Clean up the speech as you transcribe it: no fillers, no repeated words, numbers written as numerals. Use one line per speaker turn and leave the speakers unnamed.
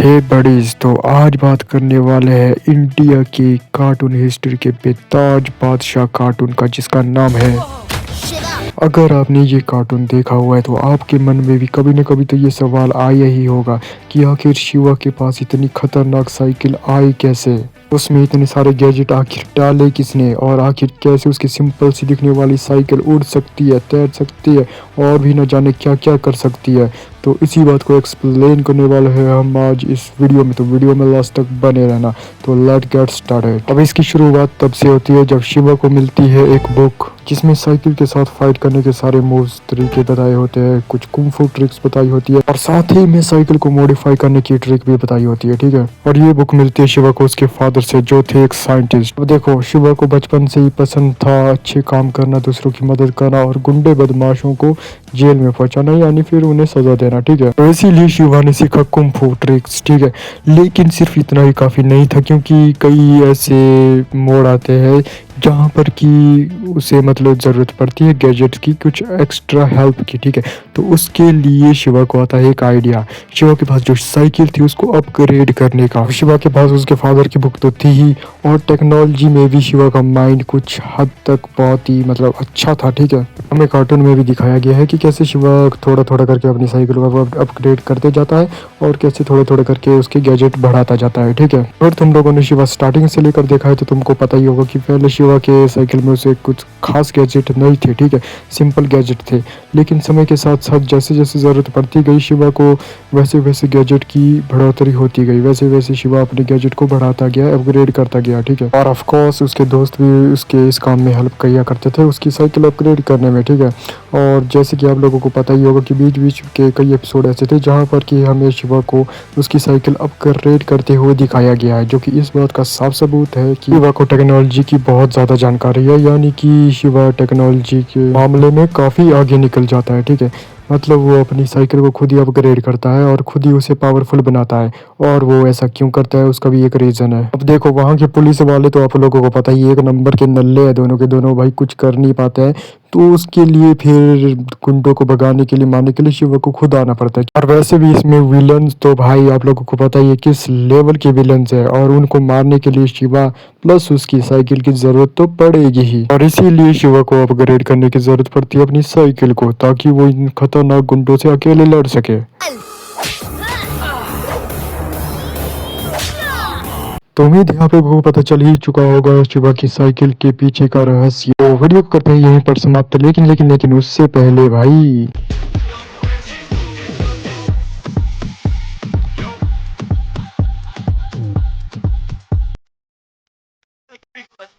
हे buddies, तो आज बात करने वाले हैं इंडिया की कार्टून हिस्ट्री के बेताज बादशाह कार्टून का, जिसका नाम है। अगर आपने ये कार्टून देखा हुआ है तो आपके मन में भी कभी न कभी तो ये सवाल आया ही होगा कि आखिर शिवा के पास इतनी खतरनाक साइकिल आई कैसे, उसमें इतने सारे गैजेट आखिर डाले किसने, और आखिर कैसे उसकी सिंपल सी दिखने वाली साइकिल उड़ सकती है, तैर सकती है और भी न जाने क्या क्या कर सकती है। तो इसी बात को एक्सप्लेन करने वाले हैं हम आज इस वीडियो में, तो वीडियो में लास्ट तक बने रहना। तो लेट गेट स्टार्टेड। अब इसकी शुरुआत तब से होती है जब शिवा को मिलती है एक बुक जिसमें साइकिल के साथ फाइट करने के सारे मूव्स तरीके बताए होते हैं, कुछ कुंफू ट्रिक्स बताई होती है और साथ ही में साइकिल को मॉडिफाई करने की ट्रिक भी बताई होती है, ठीक है। और ये बुक मिलती है शिवा को उसके फादर से, जो थे एक साइंटिस्ट। अब देखो, शिवा को बचपन से ही पसंद था अच्छे काम करना, दूसरों की मदद करना और गुंडे बदमाशों को जेल में पहुंचाना, यानी फिर उन्हें सजा देना, ठीक है। तो इसीलिए शिवा ने सीखा कुंफू ट्रिक्स, ठीक है। लेकिन सिर्फ इतना ही काफी नहीं था, क्योंकि कई ऐसे मोड़ आते हैं जहाँ पर कि उसे मतलब ज़रूरत पड़ती है गैजेट्स की, कुछ एक्स्ट्रा हेल्प की, ठीक है। तो उसके लिए शिवा को आता है एक आइडिया। शिवा के पास जो साइकिल थी उसको अपग्रेड करने का। शिवा के पास उसके फादर की बुक तो थी ही, और टेक्नोलॉजी में भी शिवा का माइंड कुछ हद तक बहुत ही मतलब अच्छा था, ठीक है। हमें कार्टून में भी दिखाया गया है कि कैसे शिवा थोड़ा थोड़ा करके अपनी साइकिल को अपग्रेड करते जाता है और कैसे थोड़े थोड़े करके उसके गैजेट बढ़ाता जाता है, ठीक है। और तुम लोगों ने शिवा स्टार्टिंग से लेकर देखा है तो तुमको पता ही होगा कि पहले शिवा के साइकिल में उसे कुछ खास गैजेट नहीं थे, ठीक है, सिंपल गैजेट थे। लेकिन समय के साथ साथ जैसे जैसे ज़रूरत पड़ती गई शिवा को, वैसे वैसे गैजेट की बढ़ोतरी होती गई, वैसे वैसे शिवा अपने गैजेट को बढ़ाता गया, अपग्रेड करता गया, ठीक है। और ऑफ कोर्स उसके दोस्त भी उसके इस काम में हेल्प किया करते थे उसकी साइकिल अपग्रेड करने में, ठीक है। और जैसे कि आप लोगों को पता ही होगा कि बीच बीच के कई एपिसोड ऐसे थे जहाँ पर कि हमें शिवा को उसकी साइकिल अपग्रेड करते हुए दिखाया गया है, जो कि इस बात का साफ सबूत है कि शिवा को टेक्नोलॉजी की बहुत ज़्यादा जानकारी है, यानी कि शिवा टेक्नोलॉजी के मामले में काफ़ी आगे निकल जाता है, ठीक है। मतलब वो अपनी साइकिल को खुद ही अपग्रेड करता है और खुद ही उसे पावरफुल बनाता है, और वो ऐसा क्यों करता है उसका भी एक रीज़न है। अब देखो, वहाँ के पुलिस वाले तो आप लोगों को पता ही, एक नंबर के नल्ले हैं दोनों के दोनों भाई, कुछ कर नहीं पाते हैं। तो उसके लिए फिर गुंडों को भगाने के लिए, मारने के लिए शिवा को खुद आना पड़ता है। और वैसे भी इसमें विलन्स तो भाई आप लोगों को पता ही है किस लेवल के विलन्स है, और उनको मारने के लिए शिवा प्लस उसकी साइकिल की जरूरत तो पड़ेगी ही। और इसीलिए शिवा को अपग्रेड करने की जरूरत पड़ती है अपनी साइकिल को, ताकि वो इन खतरनाक गुंडों से अकेले लड़ सके। तो उम्मीद यहाँ पे आपको पता चल ही चुका होगा शिवा की साइकिल के पीछे का रहस्य। तो वीडियो को करते हैं यहीं पर समाप्त, लेकिन उससे पहले भाई